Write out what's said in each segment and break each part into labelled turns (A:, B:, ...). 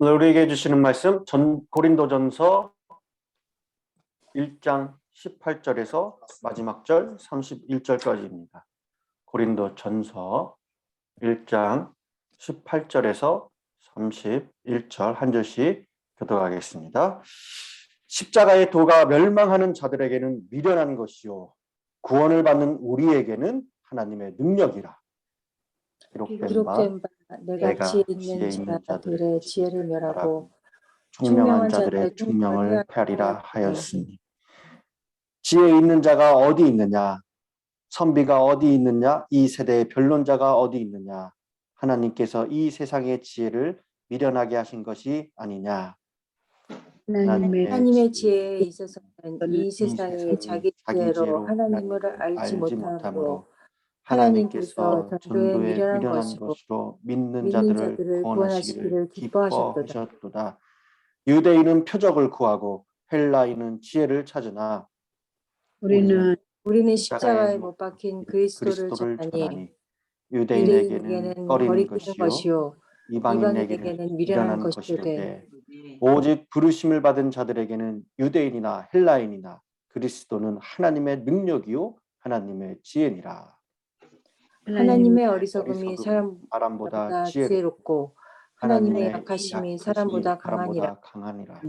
A: 오늘 우리에게 주시는 말씀 고린도전서 1장 18절에서 마지막 절 31절까지입니다. 고린도전서 1장 18절에서 31절 한 절씩 교독하겠습니다. 십자가의 도가 멸망하는 자들에게는 미련한 것이요 구원을 받는 우리에게는 하나님의 능력이라. 기록된 바
B: 내가 지혜 있는 자들의 지혜를 멸하고
A: 총명한 자들의 총명을 폐하리라 하였으니. 지혜 있는 자가 어디 있느냐? 선비가 어디 있느냐? 이 세대의 변론자가 어디 있느냐? 하나님께서 이 세상의 지혜를 미련하게 하신 것이 아니냐?
B: 하나님의 지혜에 있어서는 이 세상이 자기 지혜로 하나님을 알지 못하므로 하나님께서 전도에 미련한 것으로
A: 믿는 자들을 구원하시기를 기뻐하셨도다. 유대인은 표적을 구하고 헬라인은 지혜를 찾으나
B: 우리는 십자가에 못 박힌 그리스도를 전하니 유대인에게는 거리끼는 것이요 이방인에게는 미련한 것이되
A: 오직 부르심을 받은 자들에게는 유대인이나 헬라인이나 그리스도는 하나님의 능력이요 하나님의 지혜니라.
B: 하나님의 어리석음이 사람보다 지혜롭고 하나님의 약하심이 사람보다 강하니라.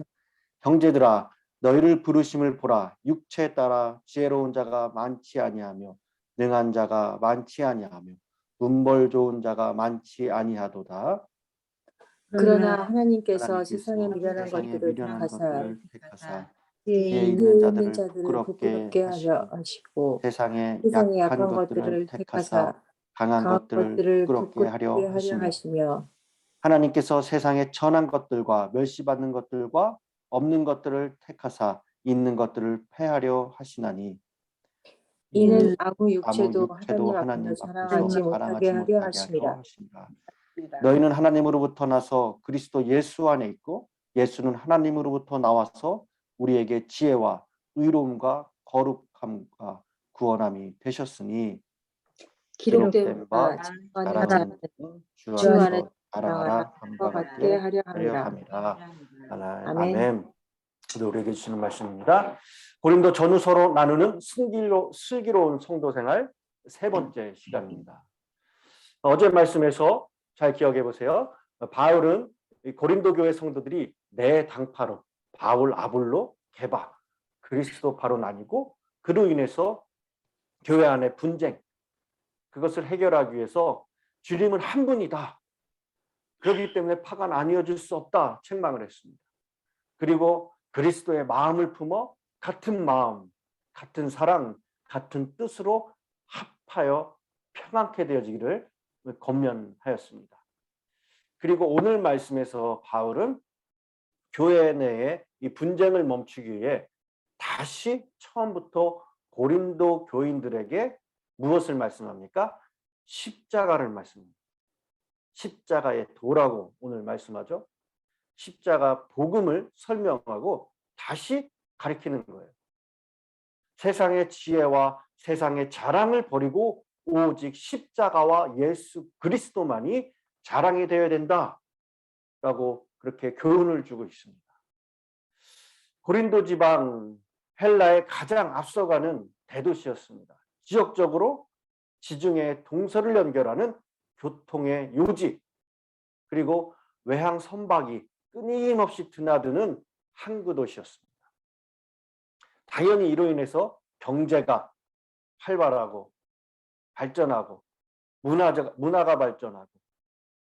A: 형제들아 너희를 부르심을 보라. 육체에 따라 지혜로운 자가 많지 아니하며 능한 자가 많지 아니하며 문벌 좋은 자가 많지 아니하도다.
B: 그러나 하나님께서 세상에 미련한 것들을 택하사 지혜 있는 자들을 부끄럽게 하려 하시고 세상에 약한 것들을 택하사 강한 것들을 부끄럽게 하려 하시며
A: 하나님께서 세상에 천한 것들과 멸시받는 것들과 없는 것들을 택하사 있는 것들을 폐하려 하시나니
B: 이는 아무 육체도 하나님 앞에서 자랑하지 못하게 하려 하심이라.
A: 너희는 하나님으로부터 나서 그리스도 예수 안에 있고 예수는 하나님으로부터 나와서 우리에게 지혜와 의로움과 거룩함과 구원함이 되셨으니 기록된 바 자랑하는 주 안에서 자랑하라 함과 같게 하려 함이라. 아멘. 우리에게 주시는 말씀입니다. 고린도 전후서로 나누는 슬기로운 성도 생활 세 번째 시간입니다. 어제 말씀에서 잘 기억해 보세요. 바울은 고린도 교회 성도들이 네 당파로 바울, 아볼로, 게바, 그리스도파로 나뉘고 그로 인해서 교회 안의 분쟁 그것을 해결하기 위해서 주님은 한 분이다. 그렇기 때문에 파가 나뉘어질 수 없다 책망을 했습니다. 그리고 그리스도의 마음을 품어 같은 마음, 같은 사랑, 같은 뜻으로 합하여 평안케 되어지기를 권면하였습니다. 그리고 오늘 말씀에서 바울은 교회 내에 이 분쟁을 멈추기 위해 다시 처음부터 고린도 교인들에게 무엇을 말씀합니까? 십자가를 말씀합니다. 십자가의 도라고 오늘 말씀하죠. 십자가 복음을 설명하고 다시 가리키는 거예요. 세상의 지혜와 세상의 자랑을 버리고 오직 십자가와 예수 그리스도만이 자랑이 되어야 된다라고 그렇게 교훈을 주고 있습니다. 고린도 지방 헬라의 가장 앞서가는 대도시였습니다. 지역적으로 지중해 동서를 연결하는 교통의 요지 그리고 외항 선박이 끊임없이 드나드는 항구 도시였습니다. 당연히 이로 인해서 경제가 활발하고 발전하고 문화가 발전하고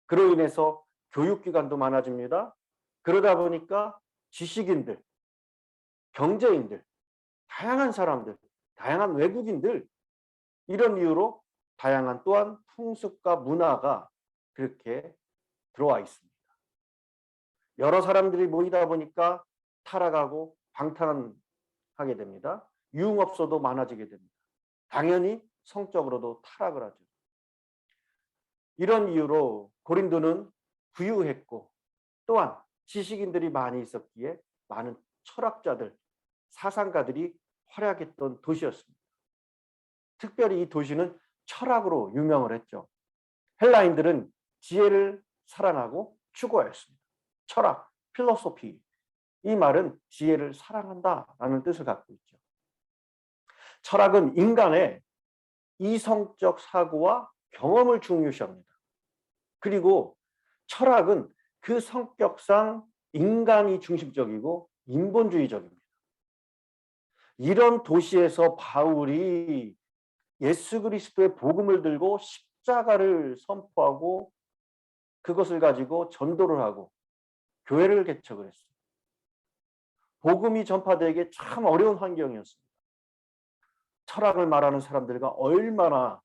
A: 그로 인해서 교육기관도 많아집니다. 그러다 보니까 지식인들, 경제인들, 다양한 사람들, 다양한 외국인들 이런 이유로 다양한 또한 풍습과 문화가 그렇게 들어와 있습니다. 여러 사람들이 모이다 보니까 타락하고 방탕하게 됩니다. 유흥업소도 많아지게 됩니다. 당연히 성적으로도 타락을 하죠. 이런 이유로 고린도는 부유했고 또한 지식인들이 많이 있었기에 많은 철학자들, 사상가들이 활약했던 도시였습니다. 특별히 이 도시는 철학으로 유명을 했죠. 헬라인들은 지혜를 사랑하고 추구하였습니다. 철학, 필로소피. 이 말은 지혜를 사랑한다라는 뜻을 갖고 있죠. 철학은 인간의 이성적 사고와 경험을 중요시합니다. 그리고 철학은 그 성격상 인간이 중심적이고 인본주의적입니다. 이런 도시에서 바울이 예수 그리스도의 복음을 들고 십자가를 선포하고 그것을 가지고 전도를 하고 교회를 개척을 했습니다. 복음이 전파되기에 참 어려운 환경이었습니다. 철학을 말하는 사람들과 얼마나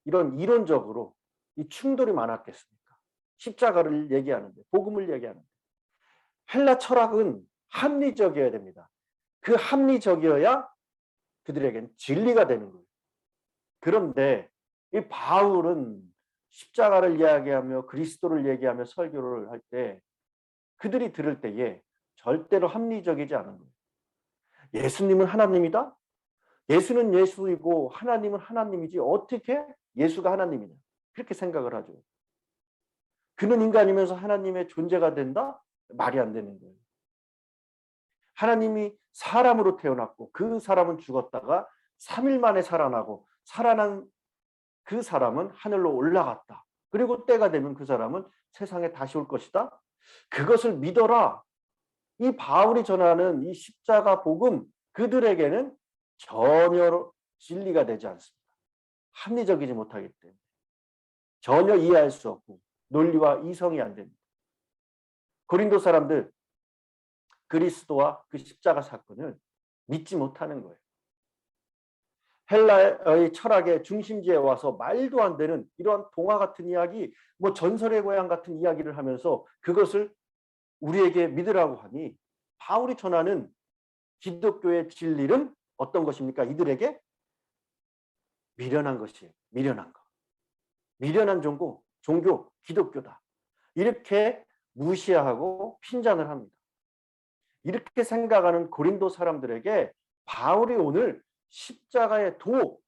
A: 이런 이론적으로 이 충돌이 많았겠습니까? 십자가를 얘기하는데, 복음을 얘기하는데. 헬라 철학은 합리적이어야 됩니다. 그 합리적이어야 그들에겐 진리가 되는 거예요. 그런데 이 바울은 십자가를 이야기하며 그리스도를 얘기하며 설교를 할 때 그들이 들을 때에 절대로 합리적이지 않은 거예요. 예수님은 하나님이다? 예수는 예수이고 하나님은 하나님이지 어떻게 예수가 하나님이냐? 그렇게 생각을 하죠. 그는 인간이면서 하나님의 존재가 된다? 말이 안 되는 거예요. 하나님이 사람으로 태어났고 그 사람은 죽었다가 3일 만에 살아나고 살아난 그 사람은 하늘로 올라갔다. 그리고 때가 되면 그 사람은 세상에 다시 올 것이다. 그것을 믿어라. 이 바울이 전하는 이 십자가 복음 그들에게는 전혀 진리가 되지 않습니다. 합리적이지 못하기 때문에 전혀 이해할 수 없고 논리와 이성이 안 됩니다. 고린도 사람들 그리스도와 그 십자가 사건을 믿지 못하는 거예요. 헬라의 철학의 중심지에 와서 말도 안 되는 이러한 동화 같은 이야기, 뭐 전설의 고향 같은 이야기를 하면서 그것을 우리에게 믿으라고 하니 바울이 전하는 기독교의 진리는 어떤 것입니까? 이들에게 미련한 것이에요. 미련한 것. 미련한 종교 기독교다. 이렇게 무시하고 핀잔을 합니다. 이렇게 생각하는 고린도 사람들에게 바울이 오늘 십자가의 도,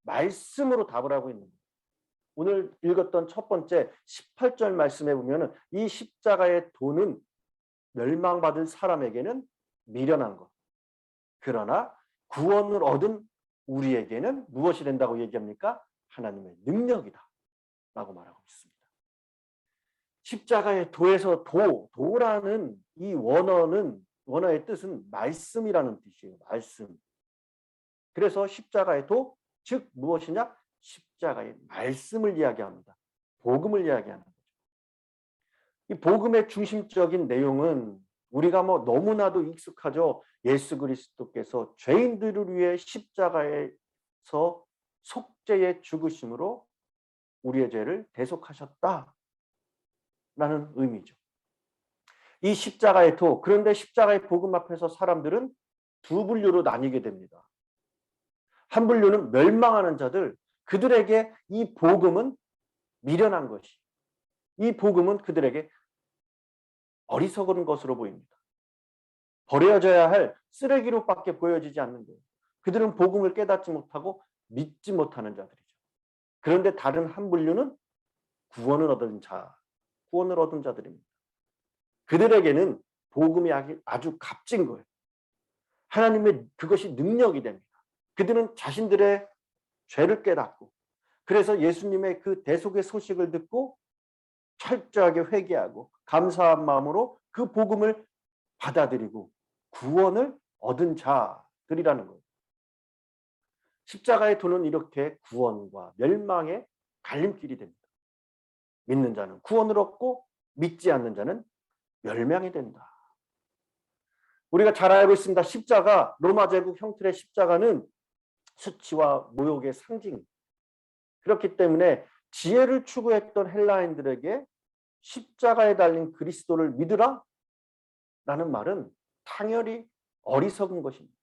A: 말씀으로 답을 하고 있는 거예요. 오늘 읽었던 첫 번째 18절 말씀에 보면 이 십자가의 도는 멸망받을 사람에게는 미련한 것. 그러나 구원을 얻은 우리에게는 무엇이 된다고 얘기합니까? 하나님의 능력이다 라고 말하고 있습니다. 십자가의 도에서 도라는 이 원어의 뜻은 말씀이라는 뜻이에요. 말씀. 그래서 십자가의 도, 즉 무엇이냐? 십자가의 말씀을 이야기합니다. 복음을 이야기하는 거죠. 이 복음의 중심적인 내용은 우리가 뭐 너무나도 익숙하죠. 예수 그리스도께서 죄인들을 위해 십자가에서 속죄의 죽으심으로 우리의 죄를 대속하셨다라는 의미죠. 이 십자가의 도, 그런데 십자가의 복음 앞에서 사람들은 두 분류로 나뉘게 됩니다. 한 분류는 멸망하는 자들, 그들에게 이 복음은 미련한 것이, 이 복음은 그들에게 어리석은 것으로 보입니다. 버려져야 할 쓰레기로밖에 보여지지 않는 거예요. 그들은 복음을 깨닫지 못하고 믿지 못하는 자들이죠. 그런데 다른 한 분류는 구원을 얻은 자들입니다. 그들에게는 복음이 아주 값진 거예요. 하나님의 그것이 능력이 됩니다. 그들은 자신들의 죄를 깨닫고 그래서 예수님의 그 대속의 소식을 듣고 철저하게 회개하고 감사한 마음으로 그 복음을 받아들이고 구원을 얻은 자들이라는 거예요. 십자가의 도는 이렇게 구원과 멸망의 갈림길이 됩니다. 믿는 자는 구원을 얻고 믿지 않는 자는 멸망이 된다. 우리가 잘 알고 있습니다. 십자가, 로마 제국 형틀의 십자가는 수치와 모욕의 상징. 그렇기 때문에 지혜를 추구했던 헬라인들에게 십자가에 달린 그리스도를 믿으라 라는 말은 당연히 어리석은 것입니다.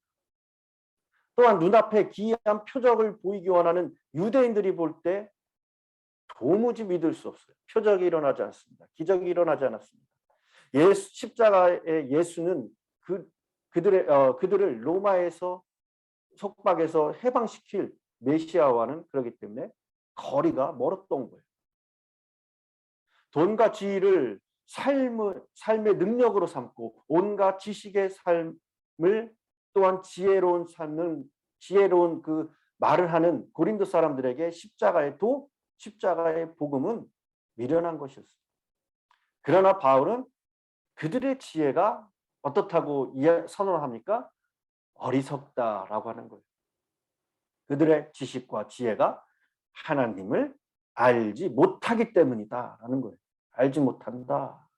A: 또한 눈앞에 기이한 표적을 보이기 원하는 유대인들이 볼 때 도무지 믿을 수 없어요. 표적이 일어나지 않습니다. 기적이 일어나지 않았습니다. 십자가의 예수는 그들을 로마에서 속박해서 해방시킬 메시아와는 그렇기 때문에 거리가 멀었던 거예요. 돈과 지위를 삶의 능력으로 삼고 온갖 지식의 삶을 또한 지혜로운 그 말을 하는 고린도 사람들에게 십자가의 복음은 미련한 것이었어요. 그러나 바울은 그들의 지혜가 어떻다고 선언합니까? 어리석다라고 하는 거예요. 그들의 지식과 지혜가 하나님을 알지 못하기 때문이다라는 거예요. 알지 못한다.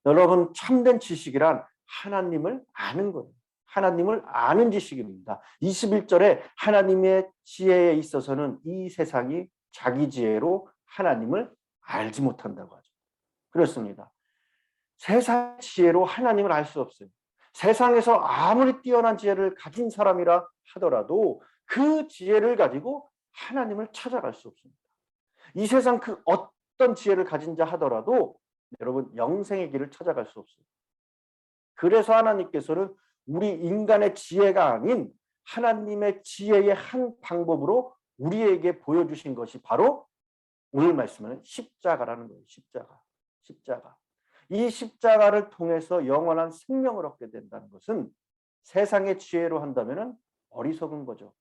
A: 여러분, 참된 지식이란 하나님을 아는 거예요. 하나님을 아는 지식입니다. 21절에 하나님의 지혜에 있어서는 이 세상이 자기 지혜로 하나님을 알지 못한다고 하죠. 그렇습니다. 세상 지혜로 하나님을 알 수 없어요. 세상에서 아무리 뛰어난 지혜를 가진 사람이라 하더라도 그 지혜를 가지고 하나님을 찾아갈 수 없습니다. 이 세상 그 어떤 지혜를 가진 자 하더라도 여러분 영생의 길을 찾아갈 수 없어요. 그래서 하나님께서는 우리 인간의 지혜가 아닌 하나님의 지혜의 한 방법으로 우리에게 보여주신 것이 바로 오늘 말씀은 십자가라는 거예요. 십자가. 이 십자가를 통해서 영원한 생명을 얻게 된다는 것은 세상의 지혜로 한다면 어리석은 거죠.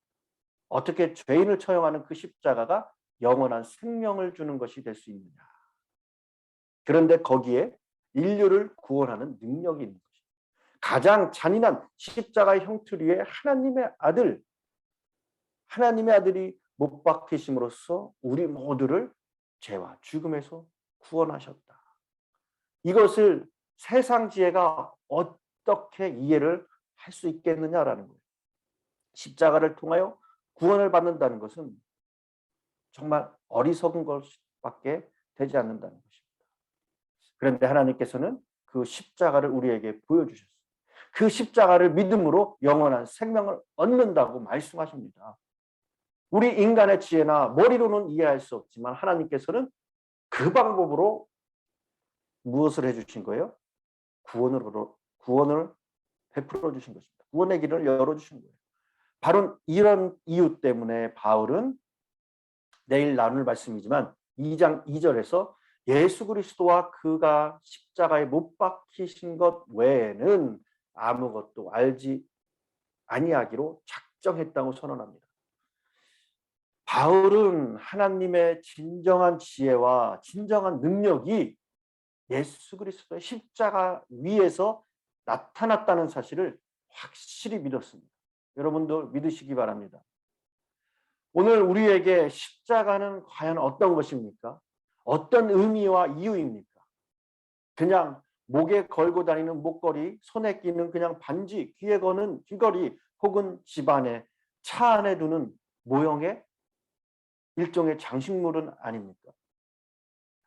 A: 어떻게 죄인을 처형하는 그 십자가가 영원한 생명을 주는 것이 될 수 있느냐. 그런데 거기에 인류를 구원하는 능력이 있는 것입니다. 가장 잔인한 십자가의 형틀 위에 하나님의 아들이 못 박히심으로써 우리 모두를 죄와 죽음에서 구원하셨다. 이것을 세상 지혜가 어떻게 이해를 할 수 있겠느냐라는 거예요. 십자가를 통하여 구원을 받는다는 것은 정말 어리석은 것밖에 되지 않는다는 것입니다. 그런데 하나님께서는 그 십자가를 우리에게 보여주셨어요. 그 십자가를 믿음으로 영원한 생명을 얻는다고 말씀하십니다. 우리 인간의 지혜나 머리로는 이해할 수 없지만 하나님께서는 그 방법으로 무엇을 해주신 거예요? 구원을 베풀어 주신 것입니다. 구원의 길을 열어주신 거예요. 바로 이런 이유 때문에 바울은 내일 나눌 말씀이지만 2장 2절에서 예수 그리스도와 그가 십자가에 못 박히신 것 외에는 아무것도 알지 아니하기로 작정했다고 선언합니다. 바울은 하나님의 진정한 지혜와 진정한 능력이 예수 그리스도의 십자가 위에서 나타났다는 사실을 확실히 믿었습니다. 여러분도 믿으시기 바랍니다. 오늘 우리에게 십자가는 과연 어떤 것입니까? 어떤 의미와 이유입니까? 그냥 목에 걸고 다니는 목걸이, 손에 끼는 그냥 반지, 귀에 거는 귀걸이, 혹은 집안에 차 안에 두는 모형의 일종의 장식물은 아닙니까?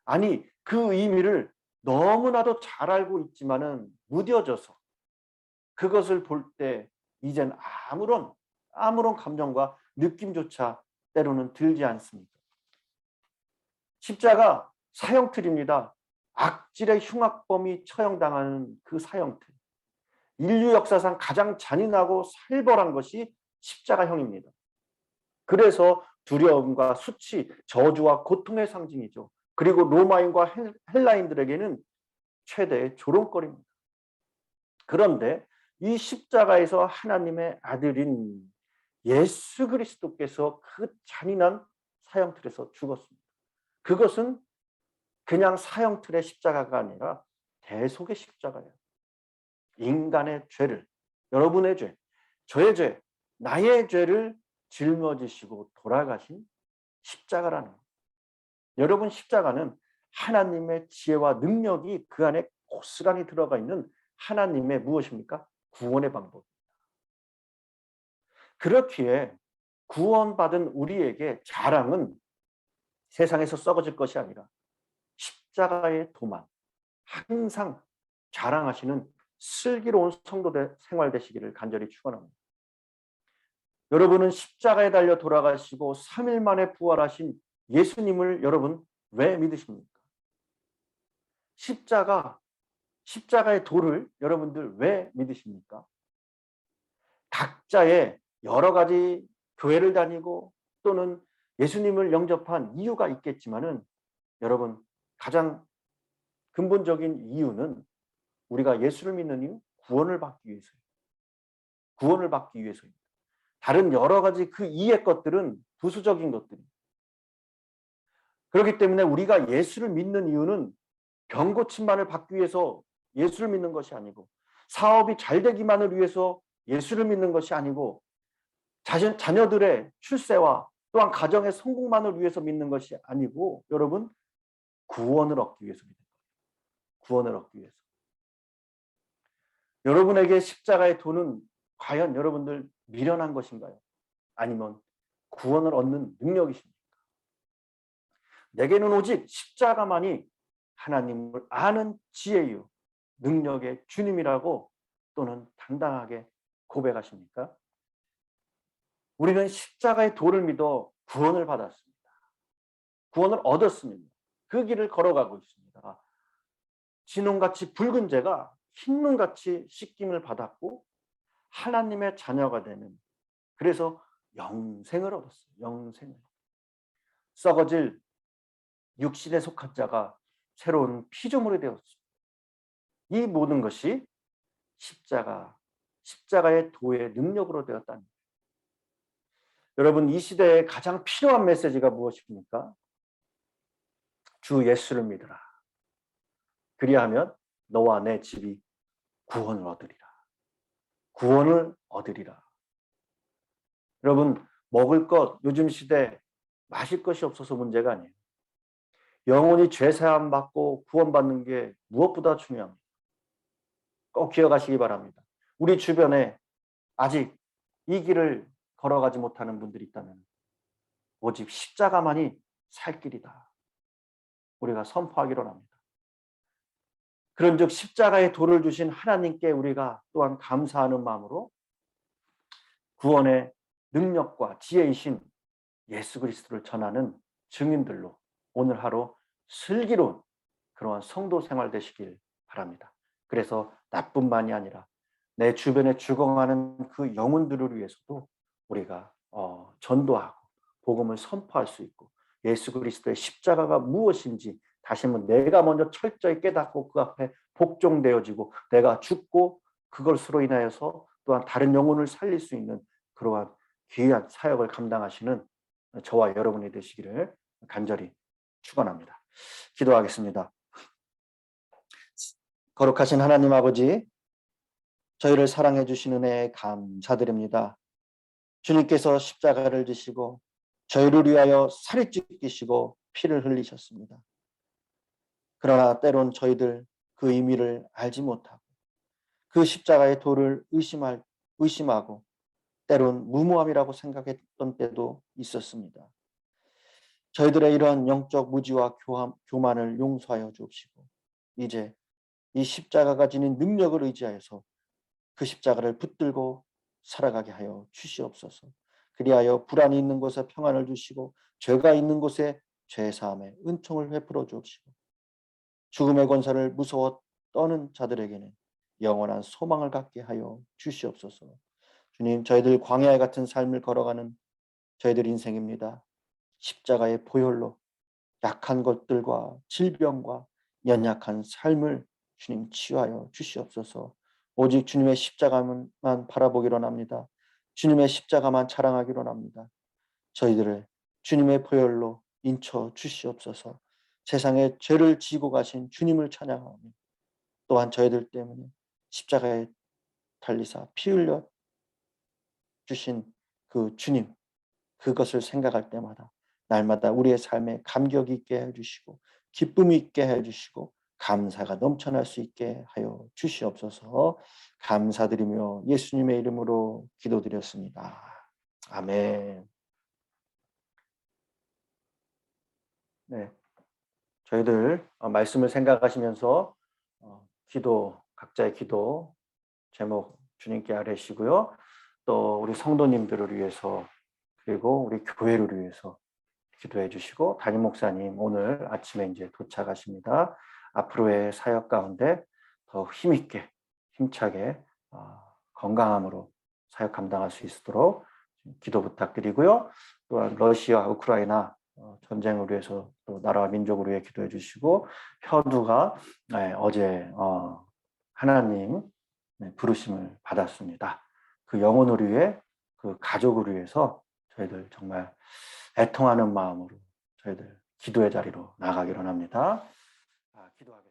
A: 아니, 그 의미를 너무나도 잘 알고 있지만은 무뎌져서 그것을 볼 때 이젠 아무런 감정과 느낌조차 때로는 들지 않습니다. 십자가 사형틀입니다. 악질의 흉악범이 처형당하는 그 사형틀. 인류 역사상 가장 잔인하고 살벌한 것이 십자가형입니다. 그래서 두려움과 수치, 저주와 고통의 상징이죠. 그리고 로마인과 헬라인들에게는 최대의 조롱거리입니다. 그런데 이 십자가에서 하나님의 아들인 예수 그리스도께서 그 잔인한 사형틀에서 죽었습니다. 그것은 그냥 사형틀의 십자가가 아니라 대속의 십자가예요. 인간의 죄를, 여러분의 죄, 저의 죄, 나의 죄를 짊어지시고 돌아가신 십자가라는 거예요. 여러분, 십자가는 하나님의 지혜와 능력이 그 안에 고스란히 들어가 있는 하나님의 무엇입니까? 구원의 방법입니다. 그렇기에 구원받은 우리에게 자랑은 세상에서 썩어질 것이 아니라 십자가의 도만, 항상 자랑하시는 슬기로운 성도들 생활 되시기를 간절히 축원합니다. 여러분은 십자가에 달려 돌아가시고 3일 만에 부활하신 예수님을 여러분 왜 믿으십니까? 십자가의 도를 여러분들 왜 믿으십니까? 각자의 여러 가지 교회를 다니고 또는 예수님을 영접한 이유가 있겠지만은 여러분 가장 근본적인 이유는 우리가 예수를 믿는 이유 구원을 받기 위해서예요. 구원을 받기 위해서입니다. 다른 여러 가지 그 이해 것들은 부수적인 것들입니다. 그렇기 때문에 우리가 예수를 믿는 이유는 병 고침만을 받기 위해서 예수를 믿는 것이 아니고, 사업이 잘 되기만을 위해서 예수를 믿는 것이 아니고, 자녀들의 출세와 또한 가정의 성공만을 위해서 믿는 것이 아니고, 여러분, 구원을 얻기 위해서 믿는 거예요. 구원을 얻기 위해서. 여러분에게 십자가의 도는 과연 여러분들 미련한 것인가요? 아니면 구원을 얻는 능력이십니까? 내게는 오직 십자가만이 하나님을 아는 지혜요 능력의 주님이라고 또는 당당하게 고백하십니까? 우리는 십자가의 도를 믿어 구원을 받았습니다. 구원을 얻었습니다. 그 길을 걸어가고 있습니다. 진홍같이 붉은 죄가 흰눈같이 씻김을 받았고 하나님의 자녀가 되는, 그래서 영생을 얻었어요. 영생을. 썩어질 육신에 속한 자가 새로운 피조물이 되었습니다. 이 모든 것이 십자가의 도의 능력으로 되었다는 거예요. 여러분, 이 시대에 가장 필요한 메시지가 무엇입니까? 주 예수를 믿으라. 그리하면 너와 내 집이 구원을 얻으리라. 구원을 얻으리라. 여러분, 먹을 것, 요즘 시대 마실 것이 없어서 문제가 아니에요. 영혼이 죄 사함 받고 구원받는 게 무엇보다 중요합니다. 꼭 기억하시기 바랍니다. 우리 주변에 아직 이 길을 걸어가지 못하는 분들이 있다면 오직 십자가만이 살 길이다. 우리가 선포하기로 합니다. 그런즉 십자가의 도를 주신 하나님께 우리가 또한 감사하는 마음으로 구원의 능력과 지혜이신 예수 그리스도를 전하는 증인들로 오늘 하루 슬기로운 그러한 성도 생활 되시길 바랍니다. 그래서 나뿐만이 아니라 내 주변에 죽어가는 그 영혼들을 위해서도 우리가 전도하고 복음을 선포할 수 있고, 예수 그리스도의 십자가가 무엇인지 다시 한번 내가 먼저 철저히 깨닫고 그 앞에 복종되어지고 내가 죽고 그것으로 인하여서 또한 다른 영혼을 살릴 수 있는 그러한 귀한 사역을 감당하시는 저와 여러분이 되시기를 간절히 축원합니다. 기도하겠습니다. 거룩하신 하나님 아버지, 저희를 사랑해 주신 은혜에 감사드립니다. 주님께서 십자가를 지시고 저희를 위하여 살이 찢기시고 피를 흘리셨습니다. 그러나 때론 저희들 그 의미를 알지 못하고 그 십자가의 도를 의심하고 때론 무모함이라고 생각했던 때도 있었습니다. 저희들의 이러한 영적 무지와 교만을 용서하여 주옵시고, 이제 이 십자가가 지닌 능력을 의지하여서 그 십자가를 붙들고 살아가게 하여 주시옵소서. 그리하여 불안이 있는 곳에 평안을 주시고 죄가 있는 곳에 죄사함의 은총을 베풀어 주옵시고, 죽음의 권세를 무서워 떠는 자들에게는 영원한 소망을 갖게 하여 주시옵소서. 주님, 저희들 광야 같은 삶을 걸어가는 저희들 인생입니다. 십자가의 보혈로 약한 것들과 질병과 연약한 삶을 주님 치유하여 주시옵소서. 오직 주님의 십자가만 바라보기로 합니다. 주님의 십자가만 자랑하기로 합니다. 저희들을 주님의 보혈로 인쳐 주시옵소서. 세상에 죄를 지고 가신 주님을 찬양하며 또한 저희들 때문에 십자가에 달리사 피 흘려 주신 그 주님, 그것을 생각할 때마다 날마다 우리의 삶에 감격 있게 해주시고 기쁨 있게 해주시고 감사가 넘쳐날 수 있게 하여 주시옵소서. 감사드리며 예수님의 이름으로 기도드렸습니다. 아멘. 네, 저희들 말씀을 생각하시면서 각자의 기도 제목 주님께 아뢰시고요. 또 우리 성도님들을 위해서 그리고 우리 교회를 위해서 기도해 주시고, 담임 목사님 오늘 아침에 이제 도착하십니다. 앞으로의 사역 가운데 더 힘있게 힘차게 건강함으로 사역 감당할 수 있도록 기도 부탁드리고요. 또한 러시아 우크라이나 전쟁을 위해서 또 나라와 민족을 위해 기도해 주시고 현우가 어제 하나님 부르심을 받았습니다. 그 영혼을 위해 그 가족을 위해서 저희들 정말 애통하는 마음으로 저희들 기도의 자리로 나가기로 합니다. 기도하겠습니다.